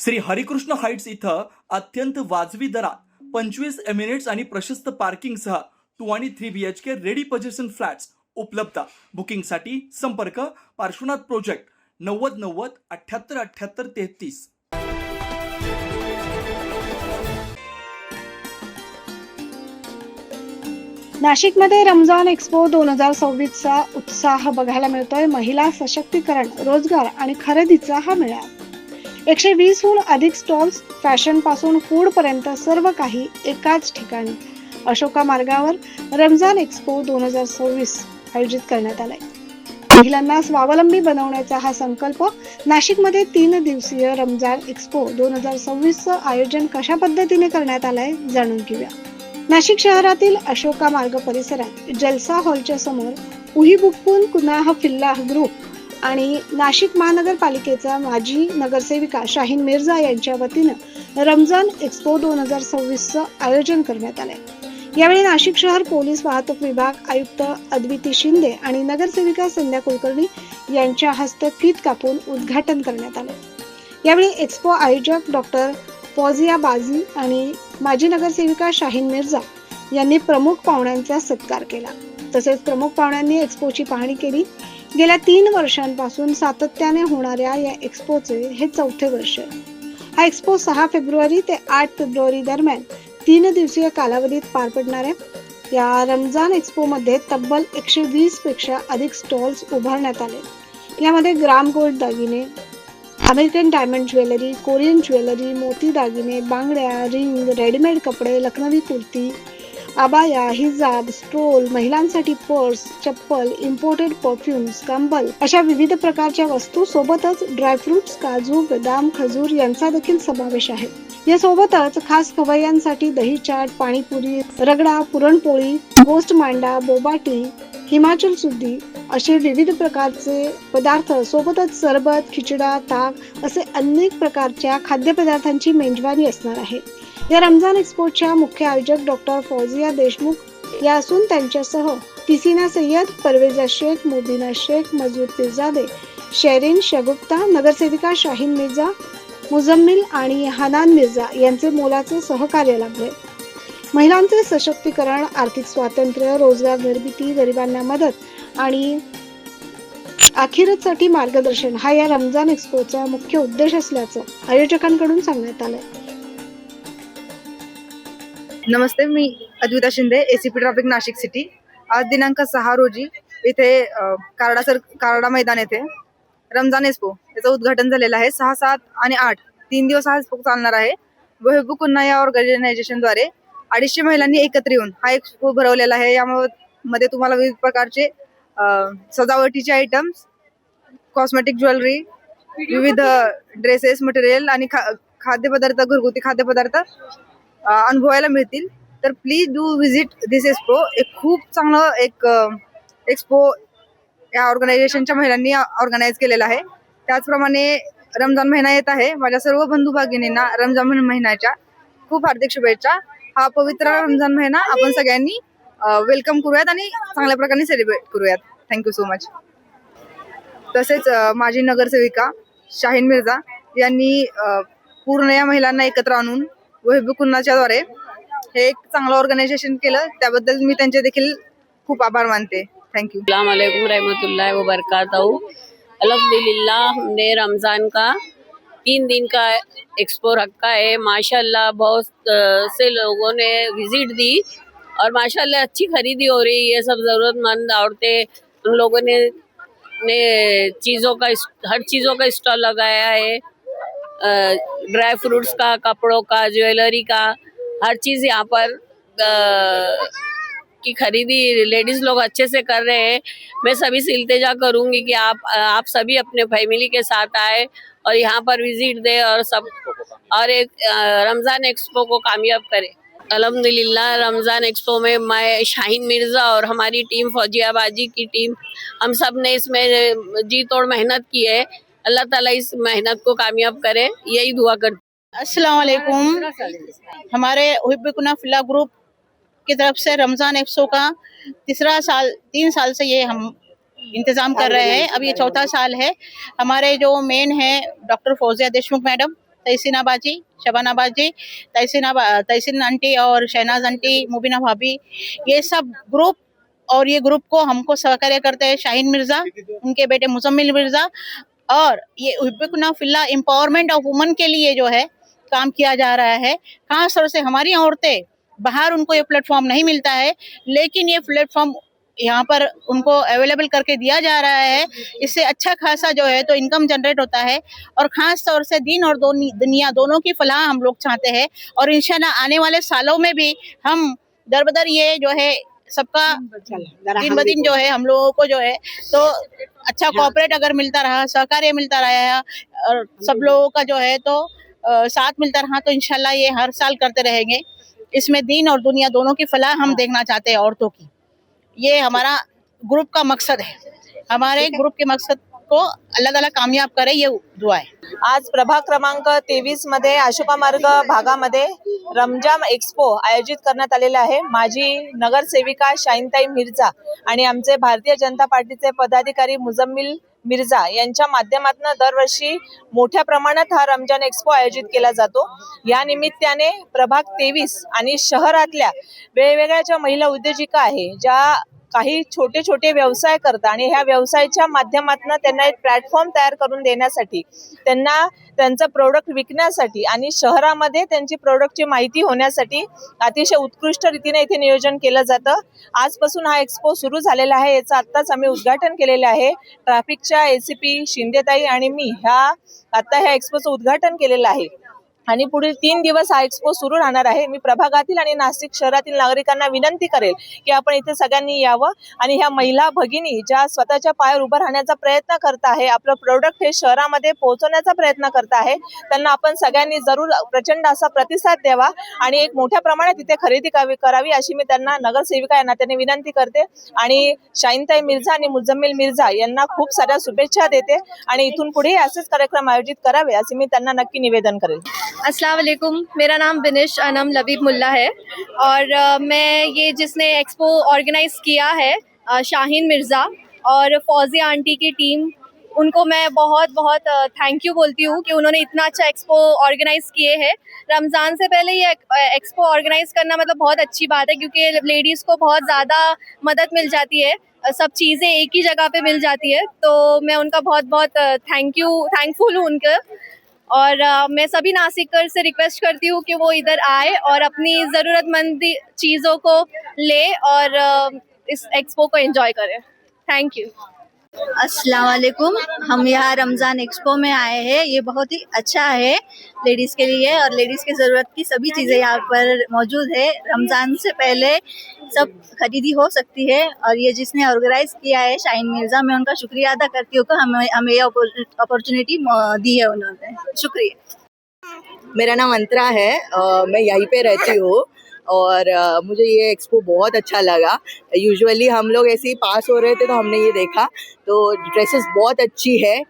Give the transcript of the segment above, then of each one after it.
Shri Harikrishna Heights इथं अत्यंत वाजवी दरात 25 एमिरेट्स आणि प्रशस्त पार्किंगसह 2 आणि 3 BHK रेडी पोझिशन फ्लॅट्स उपलब्ध. बुकिंगसाठी संपर्क पार्श्वनाथ प्रोजेक्ट 9090 78 78 33. नाशिकमध्ये रमजान एक्स्पो 2026चा उत्साह बघायला मिळतोय. महिला सशक्तीकरण, रोजगार आणि खरेदीचा हा मेळा. 120हून अधिक स्टॉल्स, फॅशन पासून फूड पर्यंत सर्व काही एकाच ठिकाणी अशोका मार्गावर रमजान एक्स्पो 2026 आयोजित करण्यात आलाय. महिलांना स्वावलंबी बनवण्याचा हा संकल्प नाशिकमध्ये 3 दिवसीय रमजान एक्स्पो 2026चं आयोजन कशा पद्धतीने करण्यात आलंय जाणून घेऊया. नाशिक शहरातील अशोका मार्ग परिसरात जलसा हॉलच्या समोर उहिबुक्कुन कुनाह फिल्लाह ग्रुप आणि नाशिक महानगरपालिकेचा माजी नगरसेविका शाहीन मिर्झा यांच्या वतीनं रमजान एक्स्पो 2026चं आयोजन करण्यात आलंय. यावेळी नाशिक शहर पोलीस वाहतूक विभाग आयुक्त अद्विती शिंदे आणि नगरसेविका संध्या कुलकर्णी यांच्या हस्ते फीत कापून उद्घाटन करण्यात आले. यावेळी एक्स्पो आयोजक डॉक्टर फौजिया बाजी आणि माजी नगरसेविका शाहीन मिर्झा यांनी प्रमुख पाहुण्यांचा सत्कार केला. तसेच प्रमुख पाहुण्यांनी एक्स्पोची पाहणी केली. गेल्या 3 वर्षांपासून सातत्याने होणाऱ्या या एक्स्पोचे हे 4थे वर्ष. हा एक्स्पो 6 फेब्रुवारी ते 8 फेब्रुवारी दरम्यान 3 दिवसीय कालावधीत पार पडणार आहे. या रमजान एक्स्पो मध्ये तब्बल 120 पेक्षा अधिक स्टॉल्स उभारण्यात आले. यामध्ये ग्राम गोल्ड दागिने, American diamond jewellery, Korean jewellery, मोती दागिने, बांगड्या, रिंग, रेडीमेड कपडे, लखनवी कुर्ती, अबाया, हिजाब, स्ट्रोल, महिलांसाठी पर्स, चप्पल, इम्पोर्टेड परफ्युम्स, कंबल अशा विविध प्रकारच्या वस्तू सोबतच ड्रायफ्रुट्स, काजू, बदाम, खजूर यांचा देखील समावेश आहे. यासोबतच खास खवय्यांसाठी दही चाट, पाणीपुरी, रगडा, पुरणपोळी, गोस्ट मांडा, बोबाटी, हिमाचल सुद्धी असे विविध प्रकारचे पदार्थ सोबतच सरबत, खिचडा, ताक असे अनेक प्रकारच्या खाद्यपदार्थांची मेजवानी असणार आहे. या रमजान एक्स्पोच्या मुख्य आयोजक डॉक्टर फौजिया देशमुख या असून त्यांच्यासह तिसीना सय्यद, परवेजा शेख, मुबीना शेख, मजूद पिरजादे, शेरीन शगुप्ता, नगरसेविका शाहीन मिर्झा, मुजम्मिल आणि हनान मिर्झा यांचे मोलाचे सहकार्य लाभले. महिलांचे सशक्तीकरण, आर्थिक स्वातंत्र्य, रोजगार निर्मिती, गरिबांना मदत आणि आखिरतसाठी मार्गदर्शन हा या रमजान एक्स्पोचा मुख्य उद्देश असल्याचं आयोजकांकडून सांगण्यात आलंय. नमस्ते, मी Advita Shinde, ACP traffic Nashik city. आज दिनांक 6 रोजी इथे कारडा मैदान येथे रमजान एक्स्पो याचं उद्घाटन झालेलं आहे. 6, 7 आणि 8 3 दिवस हा एक्स्पो चालणार आहे. वहिबुकुन्ना या ऑर्गनायझेशनद्वारे 250 महिलांनी एकत्र येऊन हा एक्स्पो भरवलेला आहे. यामध्ये तुम्हाला विविध प्रकारचे सजावटीचे आयटम्स, कॉस्मेटिक ज्वेलरी, विविध ड्रेसेस, मटेरियल आणि खाद्यपदार्थ, घरगुती खाद्यपदार्थ अनुभवायला मिळतील. तर please do visit this expo. एक खूप चांगलं एक्स्पो या ऑर्गनायझेशनच्या महिलांनी ऑर्गनाईज केलेला आहे. त्याचप्रमाणे रमजान महिना येत आहे. माझ्या सर्व बंधू भगिनींना रमजान महिन्याच्या खूप हार्दिक शुभेच्छा. हा पवित्र रमजान महिना आपण सगळ्यांनी वेलकम करूयात आणि चांगल्या प्रकारे सेलिब्रेट करूयात. Thank you so much. तसेच माझी नगरसेविका शाहीन मिर्झा यांनी पूर्ण या महिलांना एकत्र आणून वहिबुकुन्नाच्या द्वारे हे एक चांगलं ऑर्गनायझेशन केलं. त्याबद्दल मी त्यांचे देखील खूप आभार मानते. थँक्यू. अस्सलाम वालेकुम रहमतुल्लाहि व बरकातहू. अल्हम्दुलिल्लाह, हमने रमज़ान का 3 दिन का एक्सपो रखा है. माशाल्लाह बहुत से लोगों ने विजिट दी और माशाल्लाह अच्छी खरीदी हो रही है. सब ज़रूरतमंद औरतें, उन लोगों ने हर चीज़ों का स्टॉल लगाया है. ड्राई फ्रूट्स का, कपड़ों का, ज्वेलरी का, हर चीज़ यहाँ पर की खरीदी लेडीज लोग अच्छे से कर रहे हैं. मैं सभी से इल्तिजा करूंगी कि आप सभी अपने फैमिली के साथ आए और यहाँ पर विजिट दें और एक रमज़ान एक्सपो को कामयाब करें. अल्हम्दुलिल्लाह, रमज़ान एक्सपो में मैं शाहीन मिर्ज़ा और हमारी टीम फौजिया बाजी की टीम, हम सब ने इसमें जी तोड़ मेहनत की है. अल्लाह ताला इस मेहनत को कामयाब करे, यही दुआ करती. अस्सलाम वालेकुम. हमारे उहिबुकुन्ना फिल्लाह ग्रुप की तरफ से रमज़ान एक्सपो का 3 साल से ये हम इंतज़ाम कर रहे हैं. अब ये 4था साल है. हमारे जो मेन है डॉक्टर फौजिया देशमुख मैडम, तहसीना बाजी, शबाना बाजी, तहसीन आंटी और शहनाज आंटी, मुबीना भाभी, ये सब ग्रुप, और ये ग्रुप को हमको सहकार्य करते हैं शाहीन मिर्जा, उनके बेटे मुजम्मिल मिर्जा, और ये उहिब्बुकुना फिल्लाह एम्पावरमेंट ऑफ वुमन के लिए जो है काम किया जा रहा है। खास तौर से हमारी औरतें, बाहर उनको ये प्लेटफॉर्म नहीं मिलता है, लेकिन ये प्लेटफॉर्म यहाँ पर उनको अवेलेबल करके दिया जा रहा है। इससे अच्छा खासा जो है तो इनकम जनरेट होता है, और खास तौर से दीन और दुनिया दोनों की फलाह हम लोग चाहते हैं। और इंशाल्लाह आने वाले सालों में भी हम दर बदर ये जो है सबका दिन ब दिन जो है हम लोगों को जो है तो अच्छा कोऑपरेट अगर मिलता रहा, सहकार्य मिलता रहा, और सब लोगों का जो है तो साथ मिलता रहा, तो इंशाल्लाह ये हर साल करते रहेंगे। इसमें दीन और दुनिया दोनों की फलाह हम देखना चाहते हैं औरतों की। ये हमारा ग्रुप का मकसद है। हमारे ग्रुप के मकसद को अल्लाह ताला कामयाब करे, ये दुआ है। आज प्रभाग क्रमांक 23 मध्ये अशोका मार्ग भागामध्ये रमजान एक्सपो आयोजित करण्यात आलेला आहे। माजी नगरसेविका शाहीनताई मिर्जा आणि आमचे भारतीय जनता पार्टीचे पदाधिकारी मुजम्मिल मिर्जा यांच्या माध्यमातून दरवर्षी मोठ्या प्रमाणात हा रमजान एक्सपो आयोजित केला जातो। या निमित्ताने प्रभाग 23 आणि शहरातल्या वेगवेगळ्या ज्या महिला उद्योजिका आहे, ज्या काही छोटे छोटे व्यवसाय करतात आणि ह्या व्यवसायाच्या माध्यमातून त्यांना एक प्लॅटफॉर्म तयार करून देण्यासाठी, त्यांना त्यांचं प्रोडक्ट विकण्यासाठी आणि शहरामध्ये त्यांची प्रोडक्टची माहिती होण्यासाठी अतिशय उत्कृष्ट रीतीने इथे नियोजन केलं जातं। आजपासून हा एक्सपो सुरू झालेला आहे, याचं आत्ताच आम्ही उद्घाटन केलेले आहे। ट्रॅफिकच्या एसीपी शिंदेताई आणि मी आता ह्या एक्सपोचं उद्घाटन केलेलं आहे आणि पुढील 3 दिवस हा एक्सपो सुरू राहणार आहे। मी प्रभागातील आणि नाशिक शहरातील नागरिकांना विनंती करेल की आपण इथे सगळ्यांनी यावं आणि ह्या महिला भगिनी ज्या स्वतःच्या पायावर उभं राहण्याचा प्रयत्न करत आहे, आपलं प्रोडक्ट हे शहरामध्ये पोहोचवण्याचा प्रयत्न करत आहे, त्यांना आपण सगळ्यांनी जरूर प्रचंड असा प्रतिसाद द्यावा आणि एक मोठ्या प्रमाणात इथे खरेदी करावी अशी मी त्यांना नगरसेविका या नात्याने विनंती करते। आणि शाहीनताई मिर्जा आणि मुजम्मिल मिर्जा यांना खूप साऱ्या शुभेच्छा देते आणि इथून पुढे असेच कार्यक्रम आयोजित करावे असे मी त्यांना नक्की निवेदन करेल। अस्सलाम वालेकुम, मेरा नाम बिनिश अनम लबीब मुल्ला है और मैं ये जिसने एक्सपो ऑर्गेनाइज किया है शाहीन मिर्ज़ा और फौजिया आंटी की टीम, उनको मैं बहुत बहुत थैंक यू बोलती हूँ कि उन्होंने इतना अच्छा एक्सपो ऑर्गेनाइज किए हैं। रमज़ान से पहले ये एक्सपो ऑर्गेनाइज करना मतलब बहुत अच्छी बात है, क्योंकि लेडीज़ को बहुत ज़्यादा मदद मिल जाती है, सब चीज़ें एक ही जगह पे मिल जाती है। तो मैं उनका बहुत बहुत थैंकफुल हूँ उनका। और मैं सभी नासिकर से रिक्वेस्ट करती हूँ कि वो इधर आए और अपनी ज़रूरतमंद चीज़ों को ले और इस एक्सपो को एंजॉय करें। Thank you. अस्सलाम वालेकुम, हम यहाँ रमज़ान एक्सपो में आए हैं। ये बहुत ही अच्छा है लेडीज़ के लिए, और लेडीज़ की ज़रूरत की सभी चीज़ें यहाँ पर मौजूद है। रमज़ान से पहले सब खरीदी हो सकती है, और ये जिसने ऑर्गेनाइज किया है शाहीन मिर्ज़ा, मैं उनका शुक्रिया अदा करती हूँ कि हमें ये अपॉर्चुनिटी दी है उन्होंने। शुक्रिया। मेरा नाम अंतरा है, मैं यहीं पे रहती हूँ और मुझे ये एक्सपो बहुत अच्छा लगा। यूजुअली हम लोग ऐसे ही पास हो रहे थे तो हमने ये देखा, तो ड्रेसेस बहुत अच्छी है।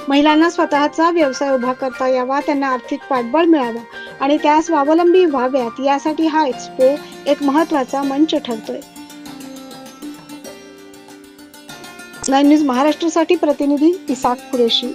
महिलांना स्वतःचा व्यवसाय उभा करता यावा, त्यांना आर्थिक पाठबळ मिळावं आणि त्या स्वावलंबी व्हाव्यात, यासाठी हा एक्सपो एक महत्त्वाचा मंच ठरतोय। 9 न्यूज महाराष्ट्रासाठी प्रतिनिधी इसाक कुरेशी।